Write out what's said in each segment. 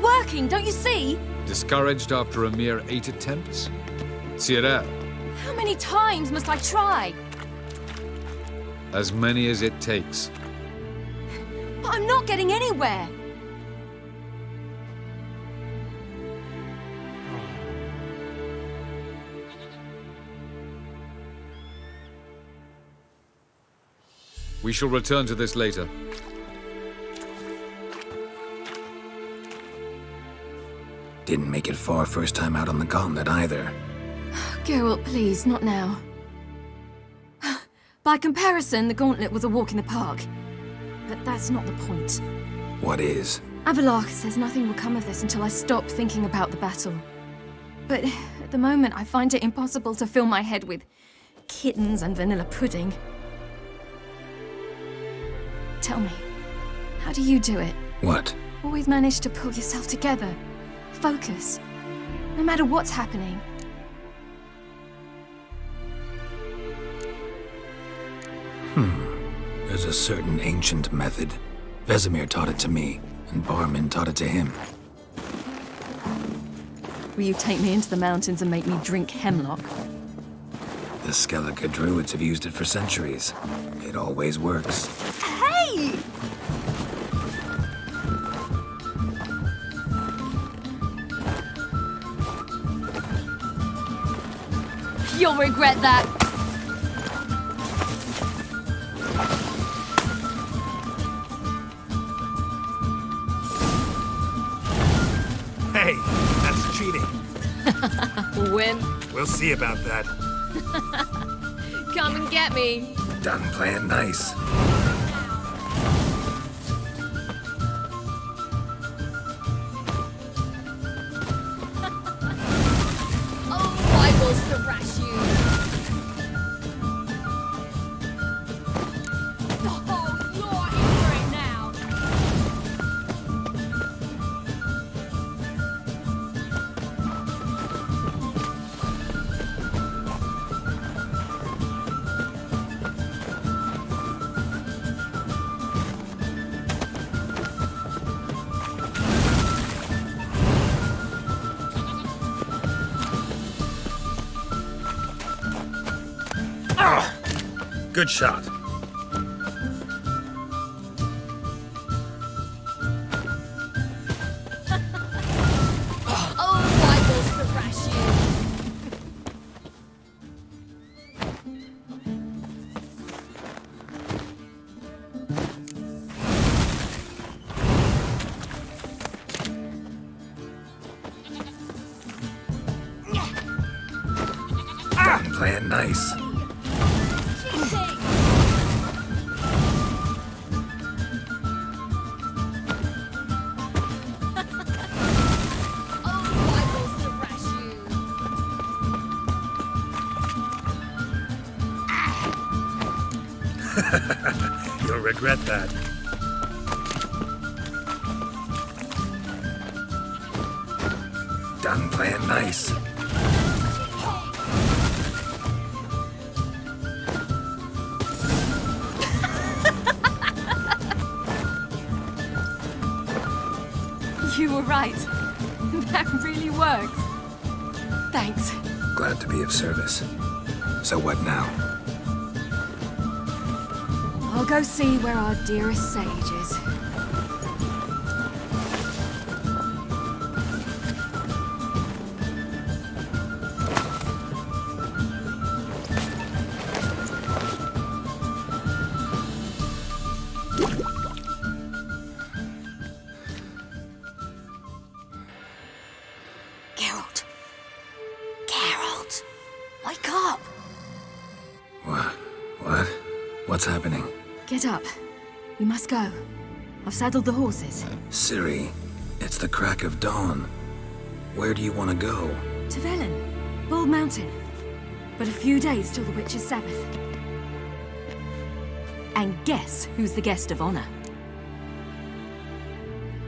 working, don't you see? Discouraged after a mere 8 attempts? Cyril, How many times must I try? as many as it takes. But I'm not getting anywhere. We shall return to this later. Didn't make it far first time out on the gauntlet either. Geralt, please, not now. By comparison, the Gauntlet was a walk in the park. But that's not the point. What is? Avallac'h says nothing will come of this until I stop thinking about the battle. But at the moment, I find it impossible to fill my head with kittens and vanilla pudding. Tell me, how do you do it? What? Always manage to pull yourself together. Focus. No matter what's happening. There's a certain ancient method. Vesemir taught it to me, and Barman taught it to him. Will you take me into the mountains and make me drink hemlock? The Skellige druids have used it for centuries. It always works. Hey! You'll regret that. Hey, that's cheating. Wimp, We'll see about that. come and get me. Done playing nice. Oh, I will thrash you. Oh, you're in for it now. Good shot. Oh, I will thrash you. Done playing nice. You'll regret that. Done playing nice. You were right. That really worked. Thanks. Glad to be of service. So what now? I'll go see where our dearest sage is. Geralt. Geralt. Wake up. What? What's happening? Get up. We must go. I've saddled the horses. Ciri, it's the crack of dawn. Where do you want to go? To Velen. Bald Mountain. But a few days till the Witch's Sabbath. And guess who's the guest of honor?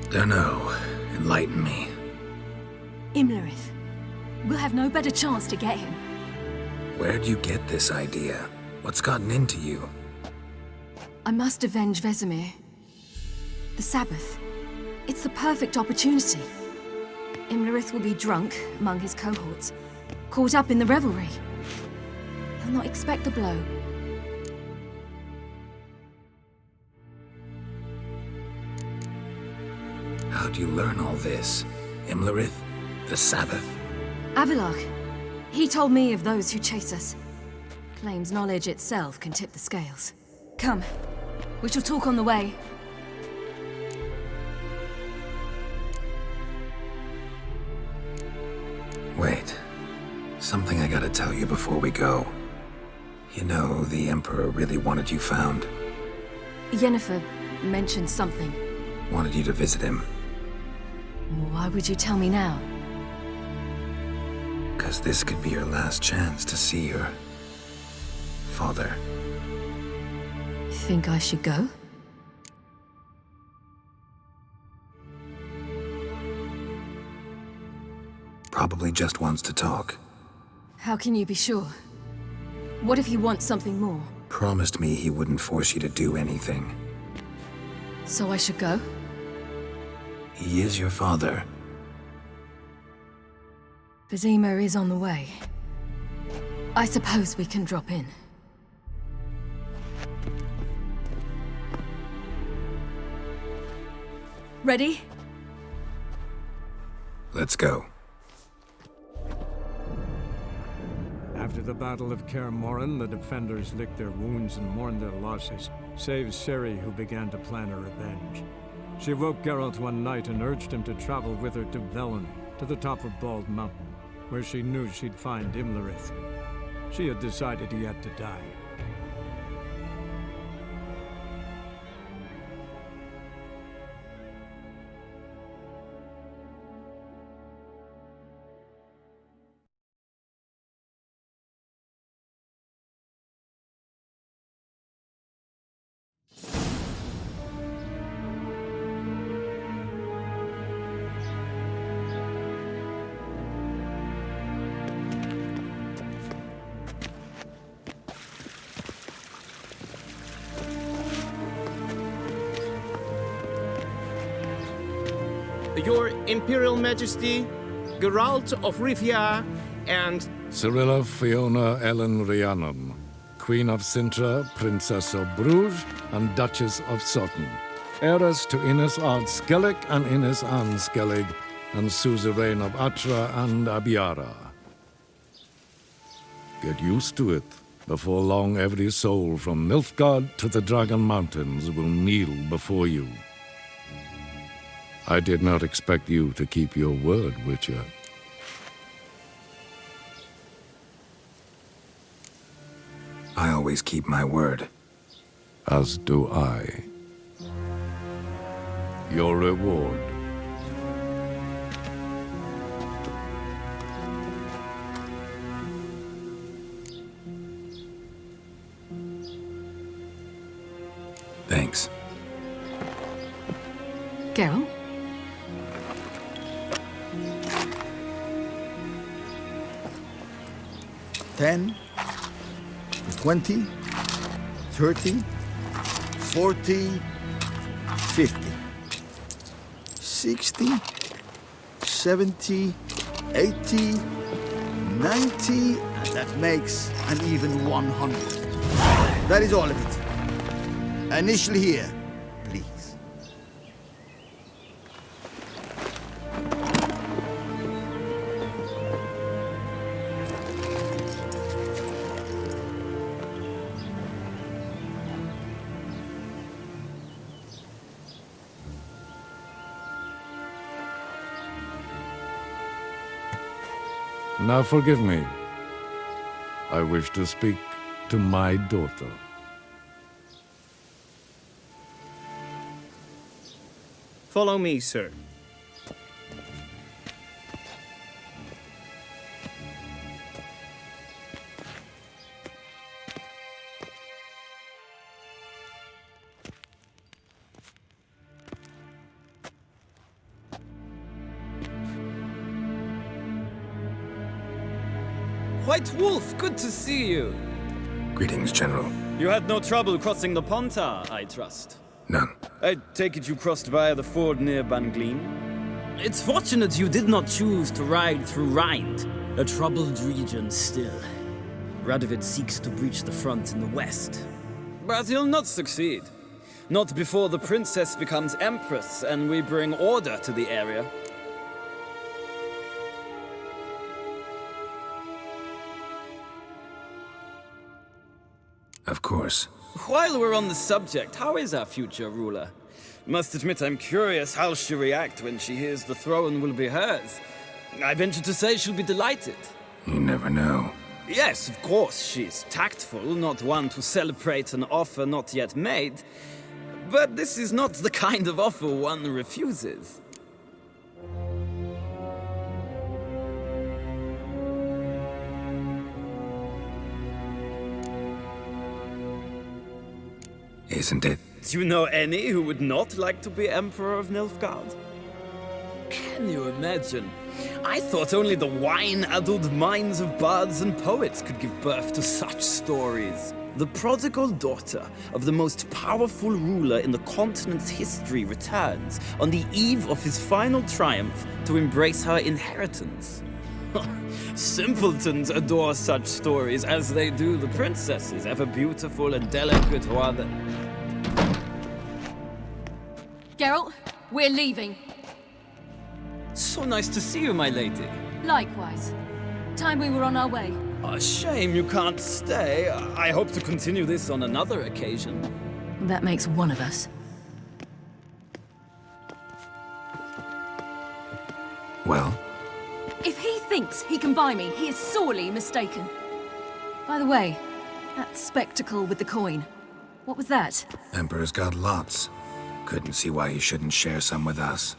Dunno. Enlighten me. Imlerith. We'll have no better chance to get him. Where'd you get this idea? What's gotten into you? I must avenge Vesemir. The Sabbath. It's the perfect opportunity. Imlerith will be drunk among his cohorts, caught up in the revelry. He'll not expect the blow. How'd you learn all this? Imlerith? The Sabbath? Avilark. He told me of those who chase us. Claims knowledge itself can tip the scales. Come, we shall talk on the way. Wait. Something I gotta tell you before we go. You know, the Emperor really wanted you found. Yennefer mentioned something. Wanted you to visit him. Why would you tell me now? 'Cause this could be your last chance to see your father. Think I should go? Probably just wants to talk. How can you be sure? What if he wants something more? Promised me he wouldn't force you to do anything. So I should go? He is your father. Vizima is on the way. I suppose we can drop in. Ready? Let's go. After the Battle of Kaer Morhen, the defenders licked their wounds and mourned their losses, save Ciri, who began to plan her revenge. She woke Geralt one night and urged him to travel with her to Velen, to the top of Bald Mountain, where she knew she'd find Imlerith. She had decided he had to die. Your Imperial Majesty, Geralt of Rivia, and Cirilla Fiona Ellen Rhiannon, Queen of Sintra, Princess of Bruges, and Duchess of Sutton, heiress to Innes Ard Skellig and Innes Anne Skellig, and suzerain of Atra and Abiara. Get used to it. Before long, every soul from Nilfgaard to the Dragon Mountains will kneel before you. I did not expect you to keep your word, Witcher. I always keep my word. As do I. Your reward. Thanks. Geralt? 10, 20, 30, 40, 50, 60, 70, 80, 90, and that makes an even 100. That is all of it. Initial here, please. Now forgive me. I wish to speak to my daughter. follow me, sir. White Wolf, good to see you. Greetings, General. You had no trouble crossing the Pontar, I trust. None. I take it you crossed via the ford near Ban Glean? It's fortunate you did not choose to ride through Rind, a troubled region still. Radovid seeks to breach the front in the west. But he'll not succeed. Not before the princess becomes empress and we bring order to the area. Of course. While we're on the subject, how is our future ruler? Must admit I'm curious how she'll react when she hears the throne will be hers. I venture to say she'll be delighted. You never know. Yes, of course, she's tactful, not one to celebrate an offer not yet made. But this is not the kind of offer one refuses. Isn't it? Do you know any who would not like to be Emperor of Nilfgaard? Can you imagine? I thought only the wine-addled minds of bards and poets could give birth to such stories. The prodigal daughter of the most powerful ruler in the continent's history returns on the eve of his final triumph to embrace her inheritance. Simpletons adore such stories as they do the princesses, ever beautiful and delicate while the... Geralt, we're leaving. So nice to see you, my lady. Likewise. Time we were on our way. A shame you can't stay. I hope to continue this on another occasion. That makes one of us. Well, If he thinks he can buy me, he is sorely mistaken. By the way, that spectacle with the coin, what was that? Emperor's got lots. Couldn't see why he shouldn't share some with us.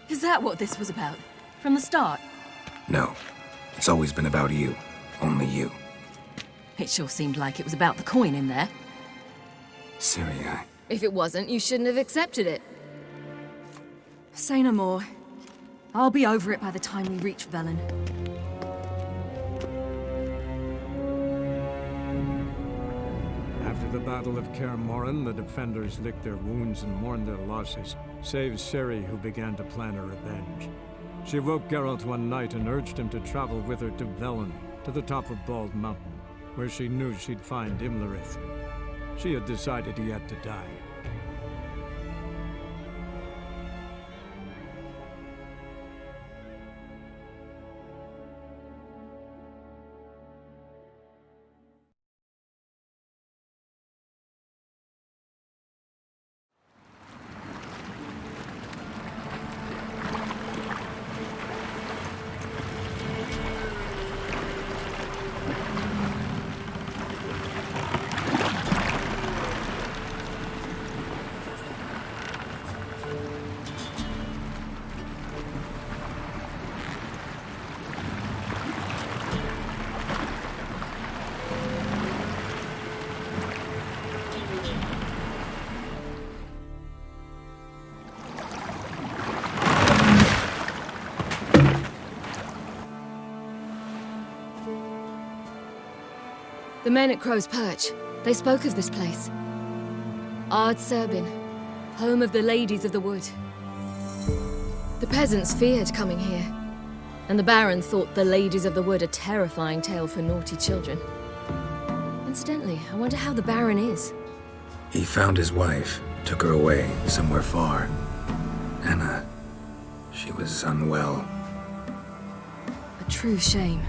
Is that what this was about? From the start? No, it's always been about you. Only you. It sure seemed like it was about the coin in there. Ciri, If it wasn't, you shouldn't have accepted it. Say no more. I'll be over it by the time we reach Velen. After the Battle of Kaer Morhen, the defenders licked their wounds and mourned their losses, save Ciri, who began to plan her revenge. She woke Geralt one night and urged him to travel with her to Velen, to the top of Bald Mountain, where she knew she'd find Imlerith. She had decided he had to die. The men at Crow's Perch, they spoke of this place. Ard Serbin, home of the Ladies of the Wood. The peasants feared coming here, and the Baron thought the Ladies of the Wood a terrifying tale for naughty children. Incidentally, I wonder how the Baron is. he found his wife, took her away, somewhere far. Anna, she was unwell. A true shame.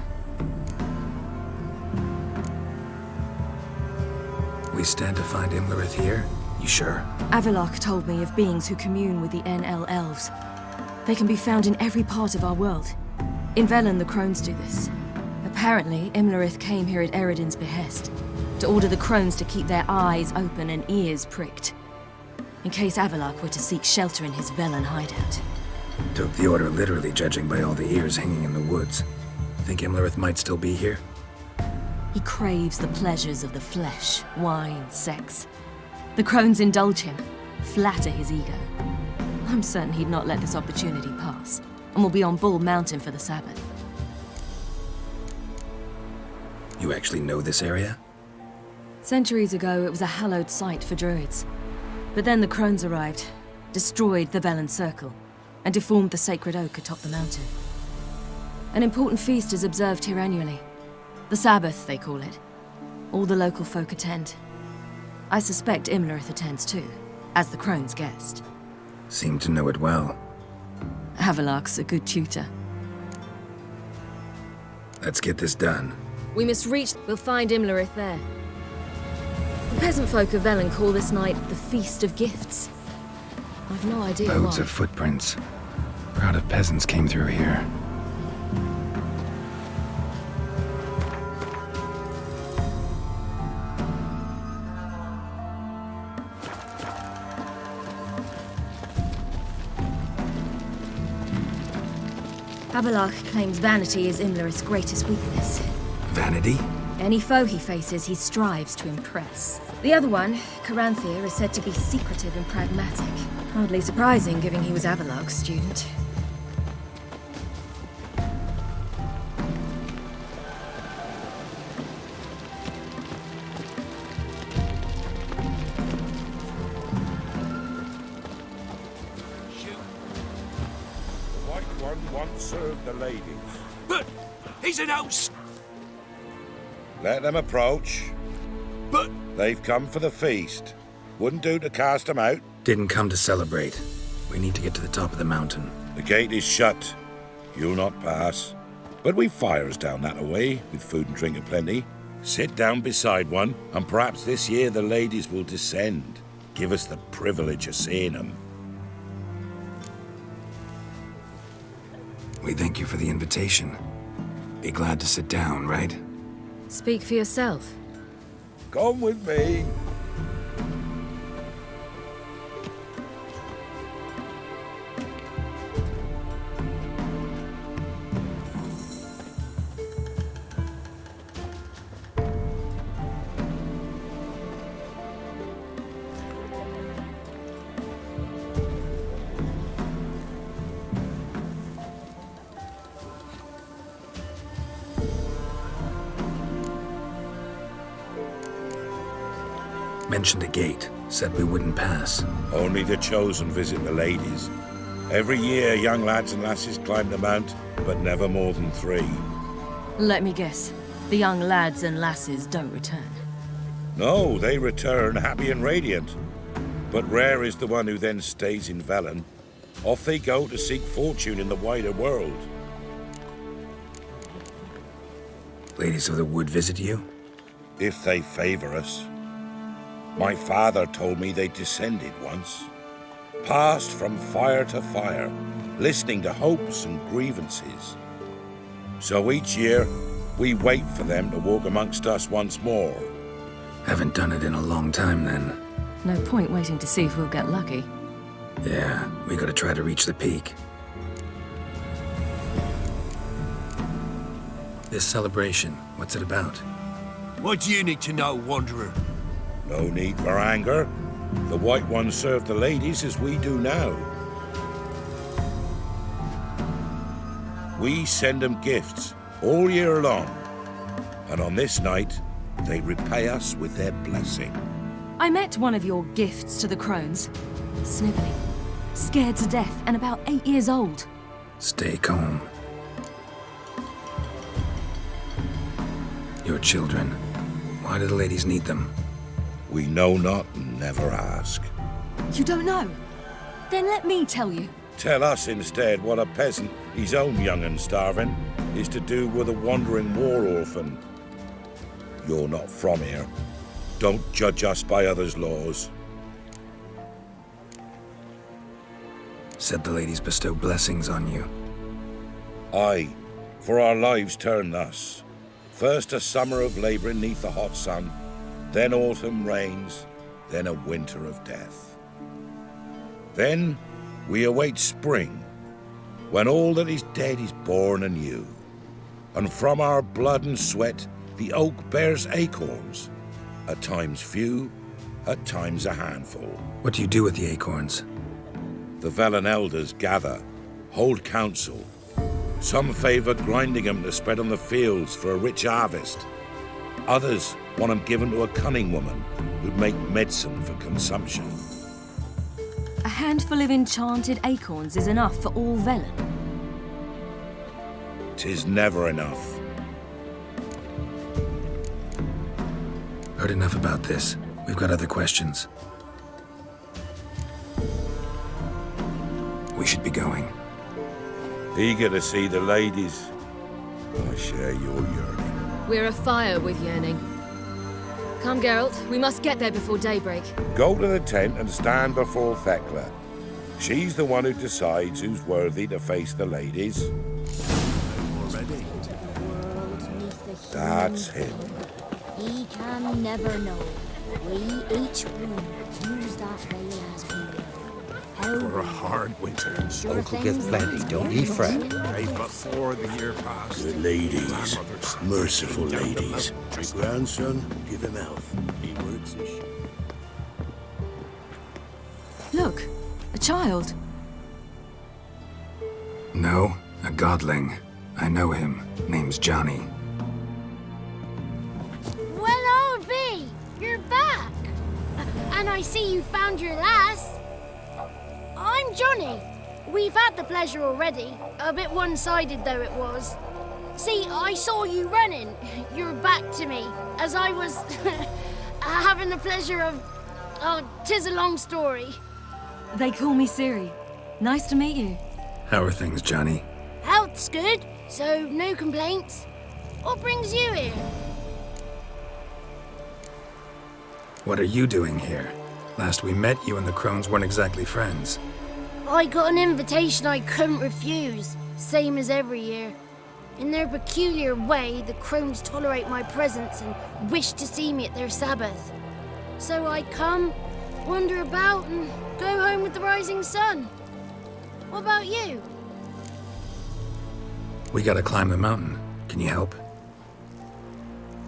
We stand to find Imlerith here? You sure? Avalok told me of beings who commune with the NL elves. They can be found in every part of our world. In Velen, the Crones do this. Apparently, Imlerith came here at Eredin's behest, to order the Crones to keep their eyes open and ears pricked, in case Avalok were to seek shelter in his Velen hideout. Took the order literally, judging by all the ears hanging in the woods. Think Imlerith might still be here? He craves the pleasures of the flesh, wine, sex. The Crones indulge him, flatter his ego. I'm certain he'd not let this opportunity pass, and will be on Bull Mountain for the Sabbath. You actually know this area? Centuries ago, it was a hallowed site for druids. But then the Crones arrived, destroyed the Velen Circle. and deformed the sacred oak atop the mountain. An important feast is observed here annually. The Sabbath, they call it. All the local folk attend. I suspect Imlerith attends too, as the Crone's guest. Seem to know it well. Havelark's a good tutor. Let's get this done. We must reach... We'll find Imlerith there. The peasant folk of Velen call this night the Feast of Gifts. I've no idea why. Loads of footprints. Crowd of peasants came through here. Havelark claims vanity is Imlerith's greatest weakness. Vanity? Any foe he faces, he strives to impress. The other one, Caranthir, is said to be secretive and pragmatic. Hardly surprising, given he was Havelark's student. Serve the ladies. But he's an house. Let them approach. But They've come for the feast. Wouldn't do to cast them out. Didn't come to celebrate. We need to get to the top of the mountain. The gate is shut. You'll not pass. But we've fires down that way, with food and drink aplenty. Sit down beside one, and perhaps this year the ladies will descend. Give us the privilege of seeing them. We thank you for the invitation. Be glad to sit down, right? Speak for yourself. Come with me. Mentioned a gate. Said we wouldn't pass. Only the chosen visit the ladies. Every year, young lads and lasses climb the mount, but never more than 3. Let me guess. The young lads and lasses don't return. No, they return happy and radiant. But rare is the one who then stays in Velen. Off they go to seek fortune in the wider world. Ladies of the Wood visit you? If they favor us. My father told me they descended once. Passed from fire to fire, listening to hopes and grievances. So each year, we wait for them to walk amongst us once more. Haven't done it in a long time, then. No point waiting to see if we'll get lucky. Yeah, we gotta try to reach the peak. This celebration, what's it about? What do you need to know, Wanderer? No need for anger. The White Ones serve the ladies as we do now. We send them gifts all year long. And on this night, they repay us with their blessing. I met one of your gifts to the Crones. Sniveling. Scared to death and about 8 years old. Stay calm. Your children. Why do the ladies need them? We know not and never ask. You don't know? Then let me tell you. Tell us instead what a peasant, his own young and starving, is to do with a wandering war orphan. You're not from here. Don't judge us by others' laws. Said the ladies bestow blessings on you. Aye, for our lives turn thus. First a summer of labouring neath the hot sun, then autumn rains, then a winter of death. Then we await spring, when all that is dead is born anew. And from our blood and sweat the oak bears acorns, at times few, at times a handful. What do you do with the acorns? The Velen elders gather, hold council. Some favour grinding them to spread on the fields for a rich harvest. Others want them given to a cunning woman who'd make medicine for consumption. A handful of enchanted acorns is enough for all Velen. 'Tis never enough. Heard enough about this. We've got other questions. We should be going. Eager to see the ladies. I share your yearning. We're afire with yearning. Come, Geralt. We must get there before daybreak. Go to the tent and stand before Thekla. She's the one who decides who's worthy to face the ladies. Already? That's him. He can never know. We each one use that veil as we will. For a hard winter. Uncle gets plenty, don't he, Fred? Hey, before the year passed. Good ladies, merciful ladies. My grandson, give him health. He works his shit. Look, a child. No, a godling. I know him. Name's Johnny. Well, old B, you're back. And I see you found your lass. I'm Johnny. We've had the pleasure already. A bit one-sided though it was. See, I saw you running. Your back to me as I was having the pleasure of... Oh, 'tis a long story. They call me Ciri. Nice to meet you. How are things, Johnny? Health's good, so no complaints. What brings you here? What are you doing here? Last we met, you and the Crones weren't exactly friends. I got an invitation I couldn't refuse, same as every year. In their peculiar way, the Crones tolerate my presence and wish to see me at their Sabbath. So I come, wander about, and go home with the rising sun. What about you? We gotta climb the mountain. Can you help?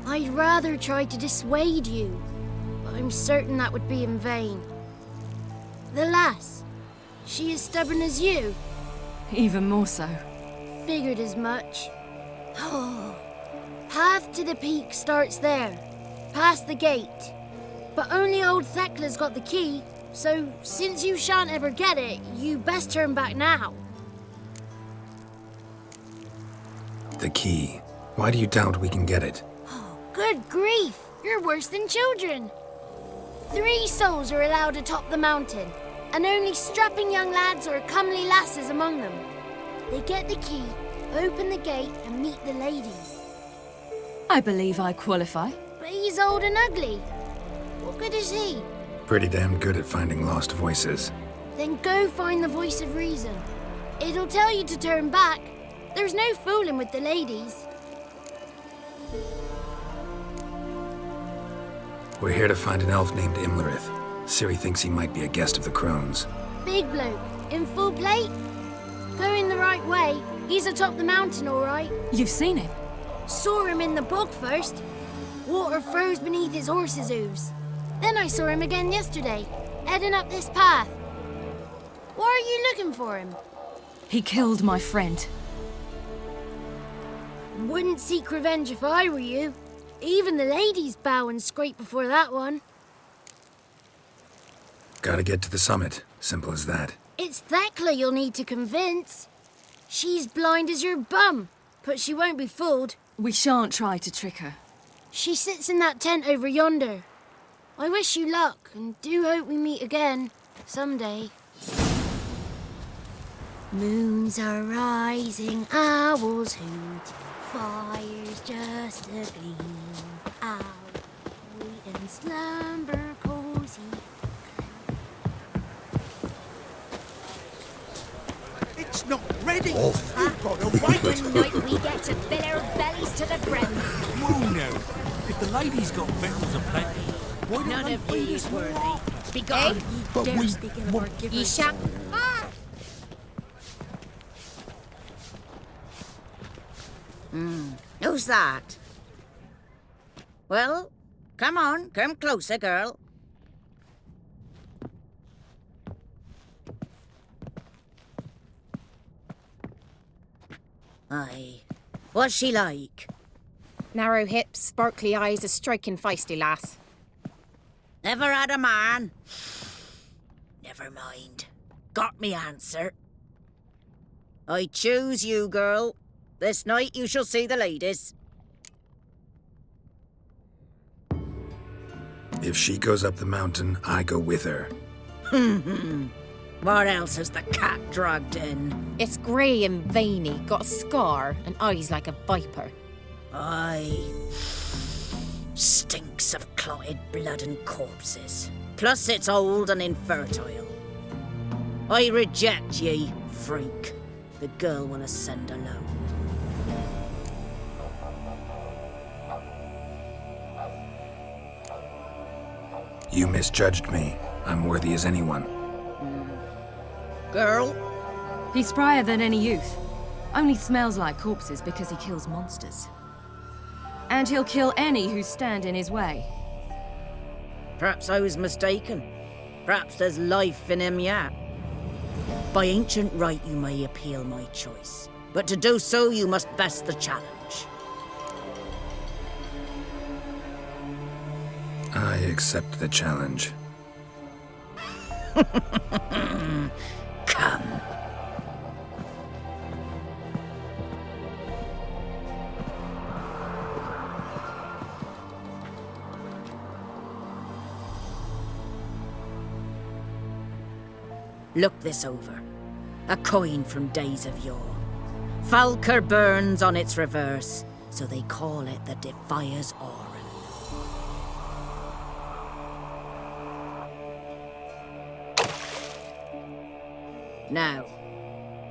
I'd rather try to dissuade you, but I'm certain that would be in vain. The lass, she as stubborn as you? Even more so. Figured as much. Path to the peak starts there, past the gate. But only old Thekla's got the key, so since you shan't ever get it, you best turn back now. The key. Why do you doubt we can get it? Good grief, you're worse than children. 3 souls are allowed atop the mountain, and only strapping young lads or comely lasses among them. They get the key, open the gate, and meet the ladies. I believe I qualify. But he's old and ugly. What good is he? Pretty damn good at finding lost voices. Then go find the voice of reason. It'll tell you to turn back. There's no fooling with the ladies. We're here to find an elf named Imlerith. Ciri thinks he might be a guest of the Crones. Big bloke, in full plate. Going the right way. He's atop the mountain, all right. You've seen him? Saw him in the bog first. Water froze beneath his horse's hooves. Then I saw him again yesterday, heading up this path. Why are you looking for him? He killed my friend. Wouldn't seek revenge if I were you. Even the ladies bow and scrape before that one. Gotta get to the summit. Simple as that. It's Thekla you'll need to convince. She's blind as your bum, but she won't be fooled. We shan't try to trick her. She sits in that tent over yonder. I wish you luck, and do hope we meet again, someday. Moons are rising, owls hoot, fire's just a gleam. Owl, in slumber cozy. It's not ready. You've got to wait. Tonight we get to fill our bellies to the brim. Whoa now. If the ladies got victuals aplenty, why don't None they of feed these us worthy. more? Begone. But we... Ye shall. Who's that? Well, come on, come closer, girl. Aye. What's she like? Narrow hips, sparkly eyes, a striking feisty lass. Ever had a man? Never mind. Got me answer. I choose you, girl. This night you shall see the ladies. If she goes up the mountain, I go with her. What else has the cat dragged in? It's grey and veiny, got a scar, and eyes like a viper. Aye. Stinks of clotted blood and corpses. Plus it's old and infertile. I reject ye, freak. The girl will ascend alone. You misjudged me. I'm worthy as anyone. Girl? He's sprier than any youth. Only smells like corpses because he kills monsters. And he'll kill any who stand in his way. Perhaps I was mistaken. Perhaps there's life in him yet. By ancient right you may appeal my choice. But to do so you must best the challenge. I accept the challenge. Come. Look this over. A coin from days of yore. Falker burns on its reverse, so they call it the Defier's Aura. Now,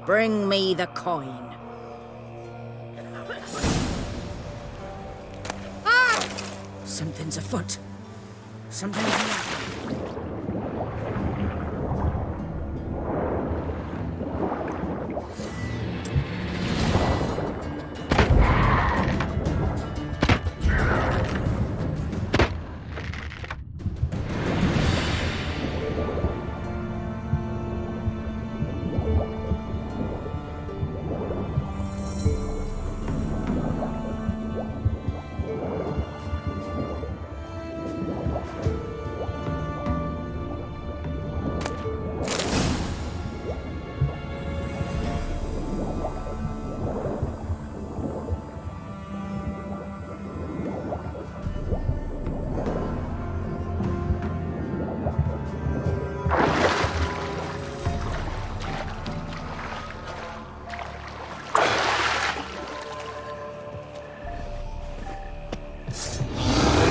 bring me the coin. Ah! Something's afoot. Something's happening.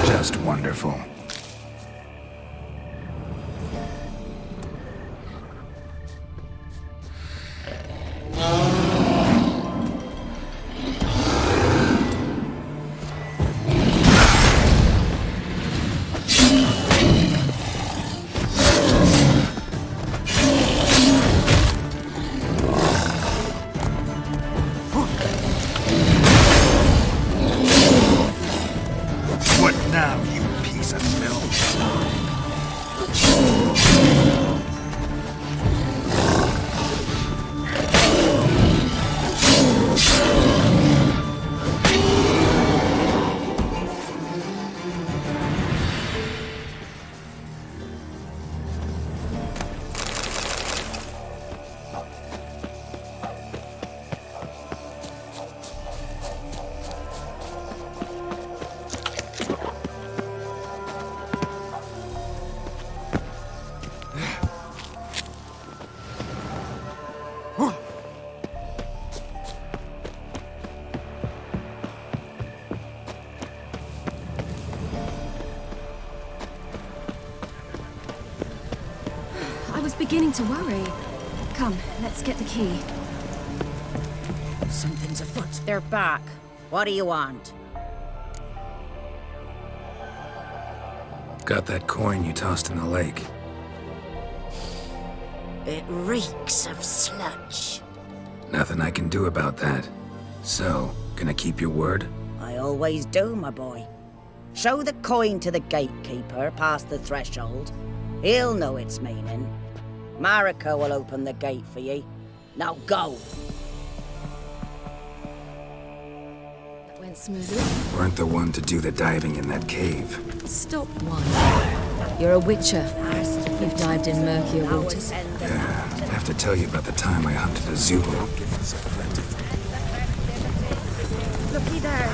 Just wonderful. What now, you piece of filth? I was beginning to worry. Come, let's get the key. Something's afoot. They're back. What do you want? Got that coin you tossed in the lake. It reeks of sludge. Nothing I can do about that. So, gonna keep your word? I always do, my boy. Show the coin to the gatekeeper past the threshold. He'll know its meaning. Marika will open the gate for ye. Now go. That went smoothly. Weren't the one to do the diving in that cave. Stop one. You're a witcher. You've dived in murkier waters. Yeah, I have to tell you about the time I hunted a Zulu. Looky there.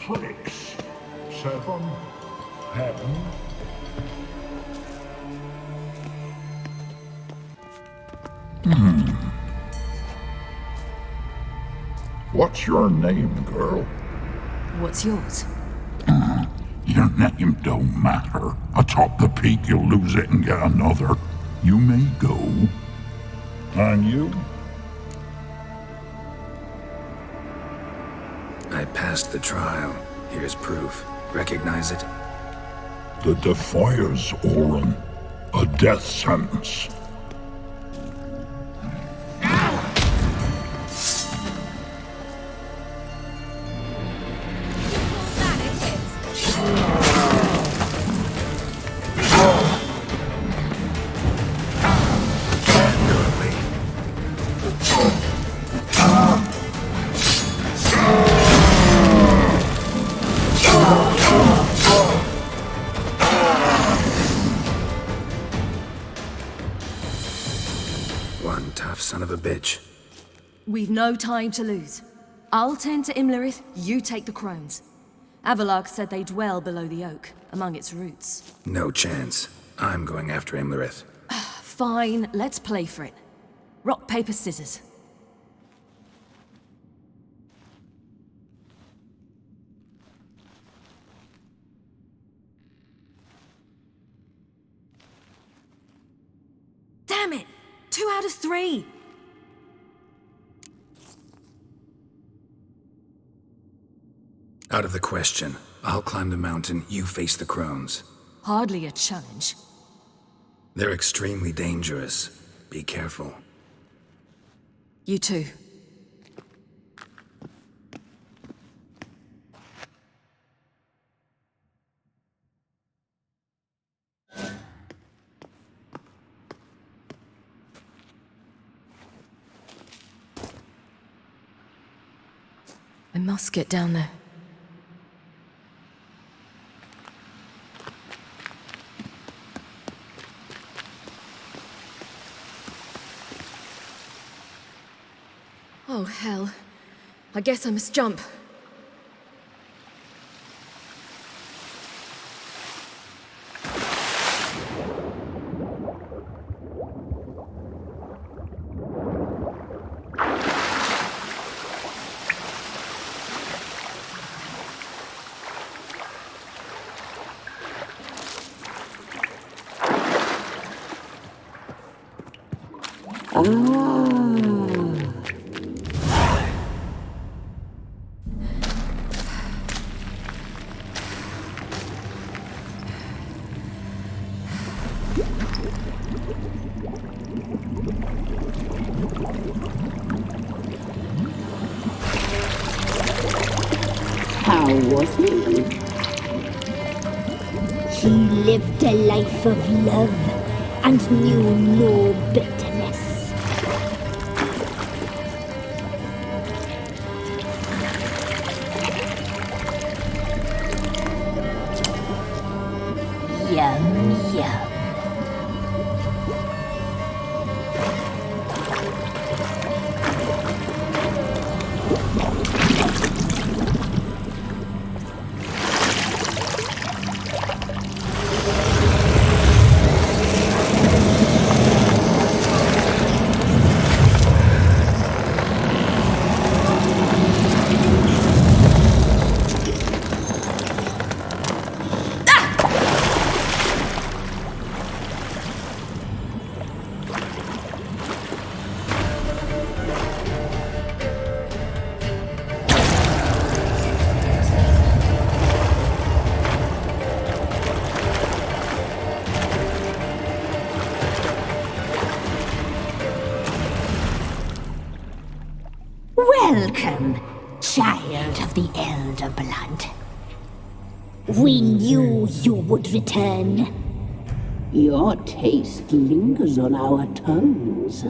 Clicks. 7. Heaven. What's your name, girl? What's yours? Your name don't matter. Atop the peak, you'll lose it and get another. You may go. And you? I passed the trial. Here's proof. Recognize it? The Defiers, Orin. A death sentence. One tough son of a bitch. We've no time to lose. I'll tend to Imlerith, you take the crones. Avalark said they dwell below the oak, among its roots. No chance. I'm going after Imlerith. Fine, let's play for it. Rock, paper, scissors. Damn it! 2 out of 3! Out of the question. I'll climb the mountain, you face the crones. Hardly a challenge. They're extremely dangerous. Be careful. You too. I must get down there. Oh, hell. I guess I must jump. How was he? He lived a life of love and knew no bitterness. Yum, yum. Welcome, child of the Elder Blood. We knew you would return. Your taste lingers on our tongues.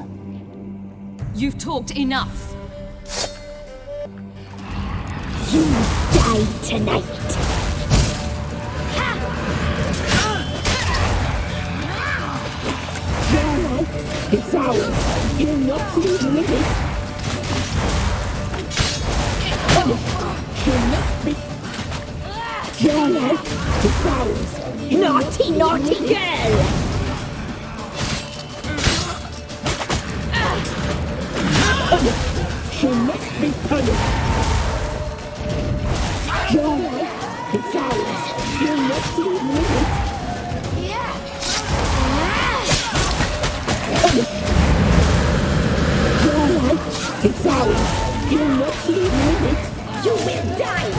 You've talked enough. You die tonight. Your life is ours. You're not leaving it. You'll not be. Your life is ours. Naughty, naughty girl! She must be punished. Your life is ours. You're not leaving it. Your life is ours. You're not leaving it. You will die!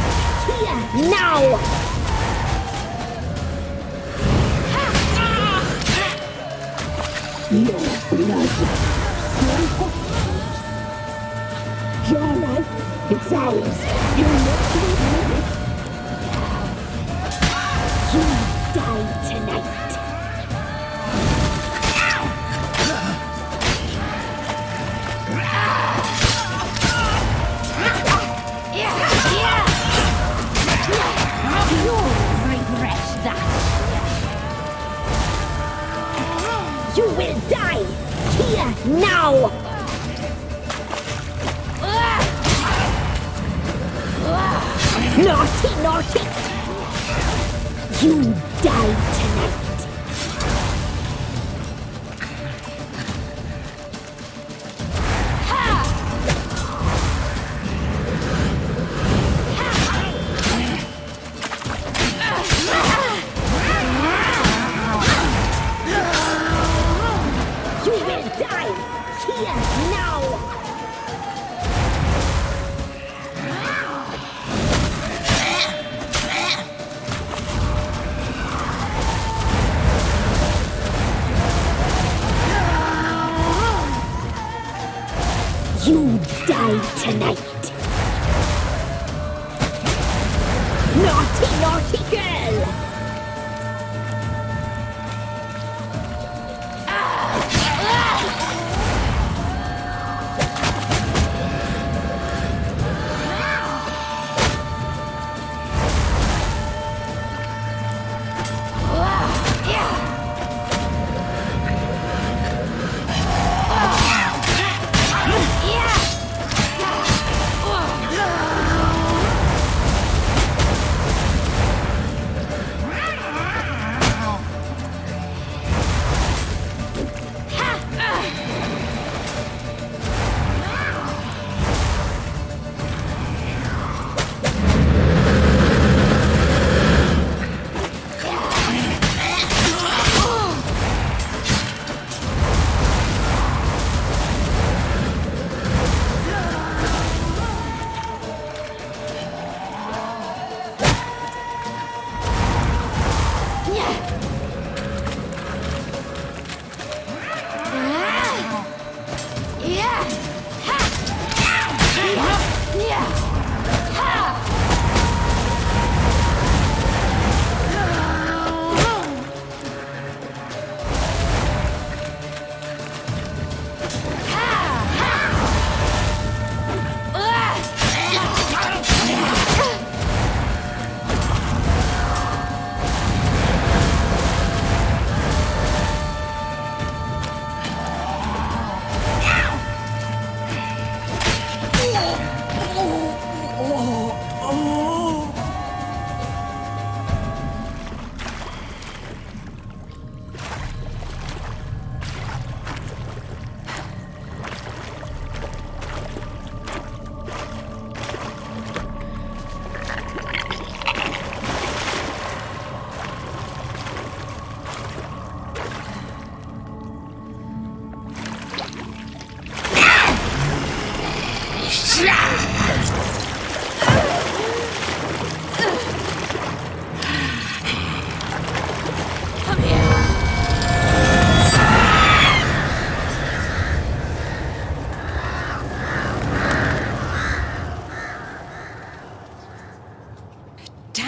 Here, now! Your blood. Your life is ours. You're not leaving it. You die tonight. You'll regret that. You will die here now. Naughty, naughty. You die tonight. You will die here now. You die tonight. Naughty, naughty girl!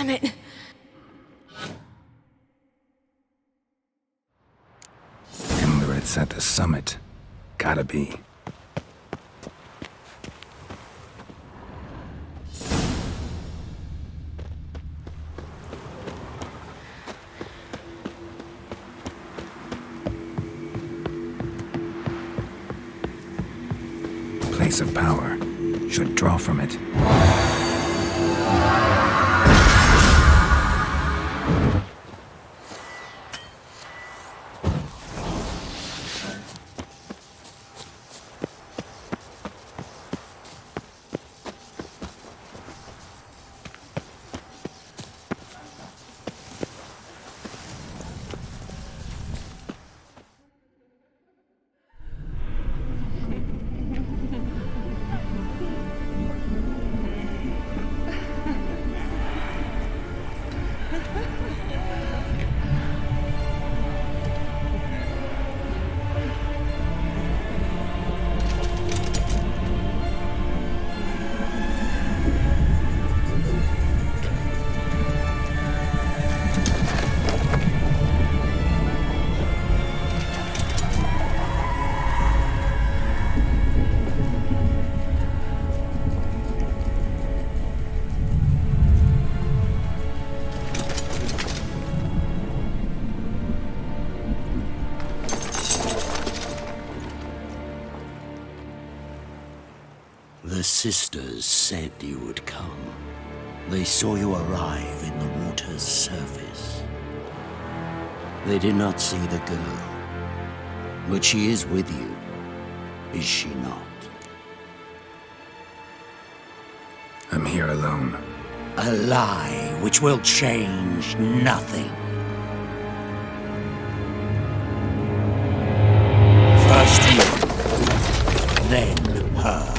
Damn it! Imlerith's at the summit. Gotta be. Place of power. Should draw from it. The sisters said you would come. They saw you arrive in the water's surface. They did not see the girl. But she is with you, is she not? I'm here alone. A lie which will change nothing. First you, then her.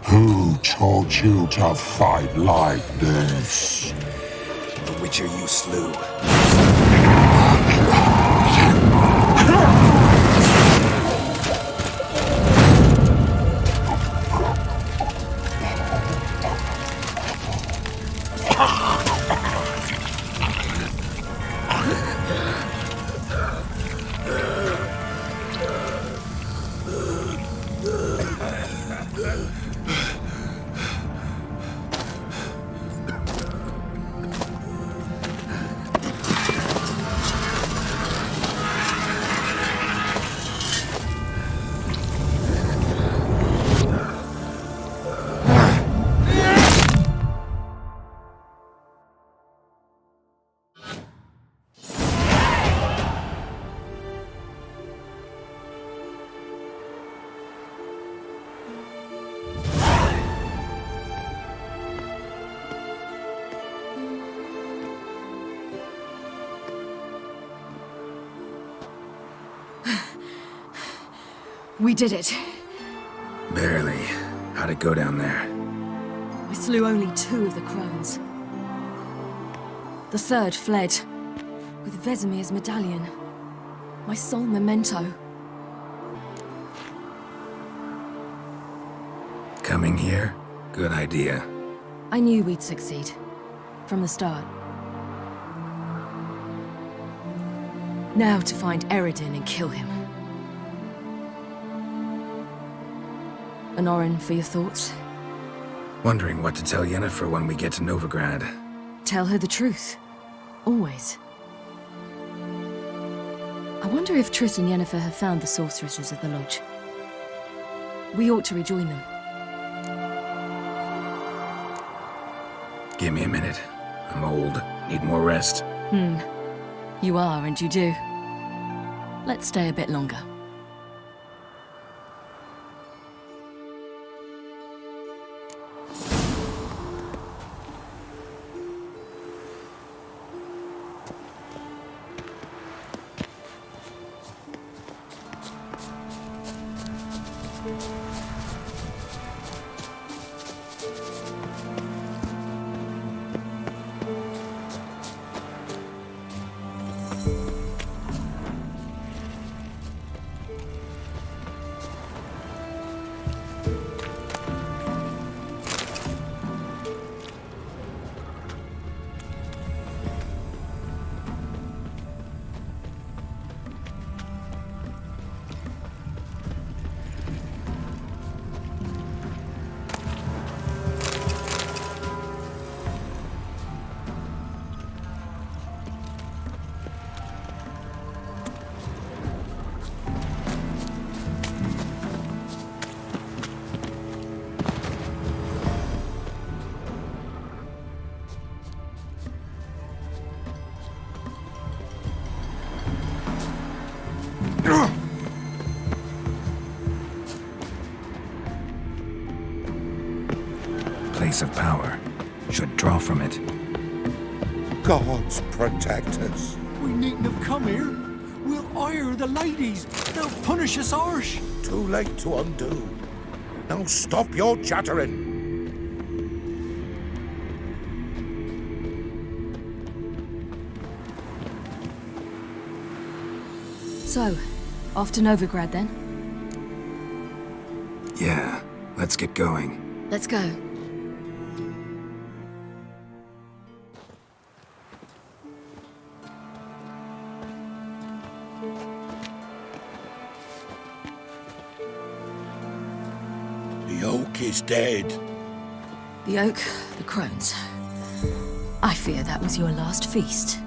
Who taught you to fight like this? The Witcher you slew. We did it. Barely. How'd it go down there? We slew only 2 of the crones. The third fled, with Vesemir's medallion. My sole memento. Coming here? Good idea. I knew we'd succeed. From the start. Now to find Eredin and kill him. Honorin, for your thoughts? Wondering what to tell Yennefer when we get to Novigrad. Tell her the truth. Always. I wonder if Triss and Yennefer have found the sorceresses of the Lodge. We ought to rejoin them. Give me a minute. I'm old. Need more rest. You are, and you do. Let's stay a bit longer. Place of power. Should draw from it. Gods protect us. We needn't have come here. We'll ire the ladies. They'll punish us harsh. Too late to undo. Now stop your chattering. So, off to Novigrad then? Yeah, let's get going. Let's go. The oak is dead. The oak, the crones. I fear that was your last feast.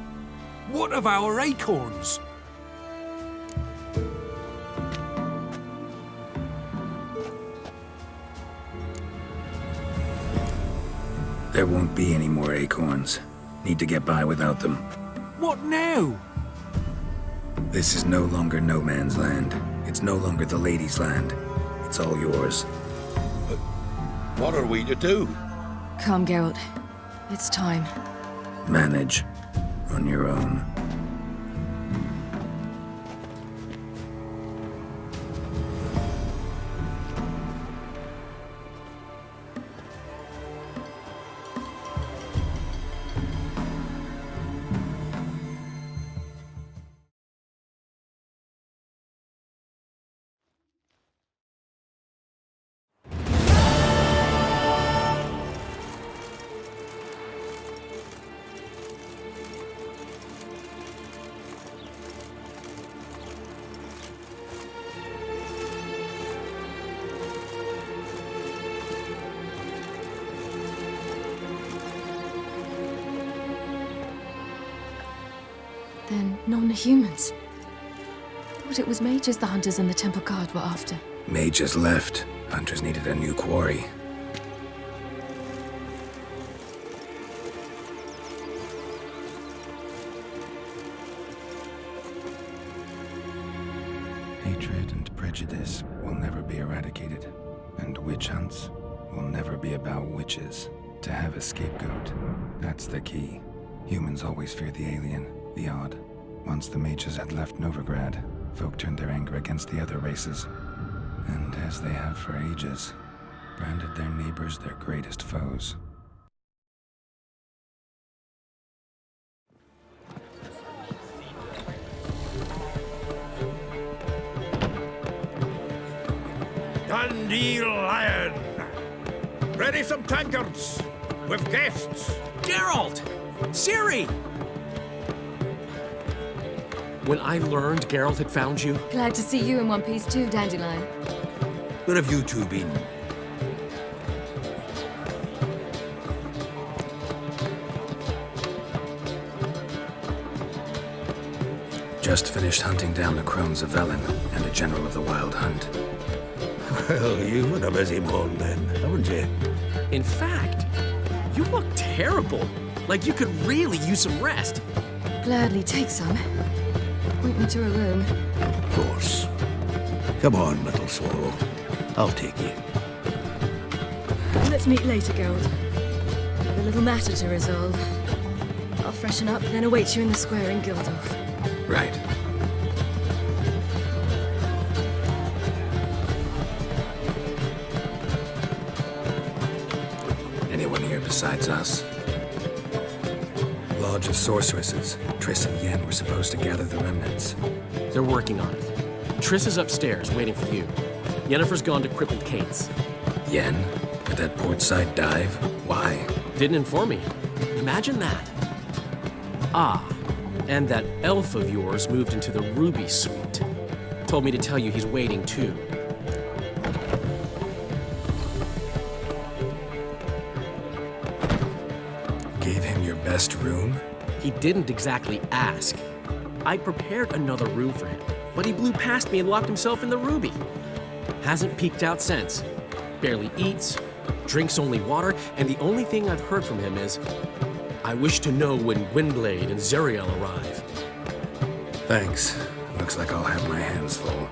What of our acorns? There won't be any more acorns. Need to get by without them. What now? This is no longer no man's land. It's no longer the lady's land. It's all yours. But what are we to do? Come, Geralt. It's time. Manage on your own. Then non-humans. Thought it was mages the hunters and the Temple Guard were after. Mages left. Hunters needed a new quarry. Hatred and prejudice will never be eradicated. And witch hunts will never be about witches. To have a scapegoat, that's the key. Humans always fear the alien, the odd. Once the mages had left Novigrad, folk turned their anger against the other races. And as they have for ages, branded their neighbors their greatest foes. Dandelion! Ready some tankards! With guests! Geralt! Ciri! When I learned Geralt had found you... Glad to see you in one piece too, Dandelion. Where have you two been? Just finished hunting down the crones of Velen and a general of the Wild Hunt. Well, you've had a busy morning then, haven't you? In fact, you look terrible. Like you could really use some rest. Gladly take some. Point me to a room. Of course. Come on, little swallow. I'll take you. Let's meet later, Geralt. I have a little matter to resolve. I'll freshen up, then await you in the square in Gildorf. Right. Anyone here besides us? Lodge of Sorceresses. Triss and Yen were supposed to gather the remnants. They're working on it. Triss is upstairs, waiting for you. Yennefer's gone to Crippled Kate's. Yen? With that portside dive? Why? Didn't inform me. Imagine that. Ah, and that elf of yours moved into the Ruby Suite. Told me to tell you he's waiting too. Gave him your best room? He didn't exactly ask. I prepared another room for him, but he blew past me and locked himself in the Ruby. Hasn't peeked out since. Barely eats, drinks only water, and the only thing I've heard from him is, I wish to know when Gwynblade and Zariel arrive. Thanks. Looks like I'll have my hands full.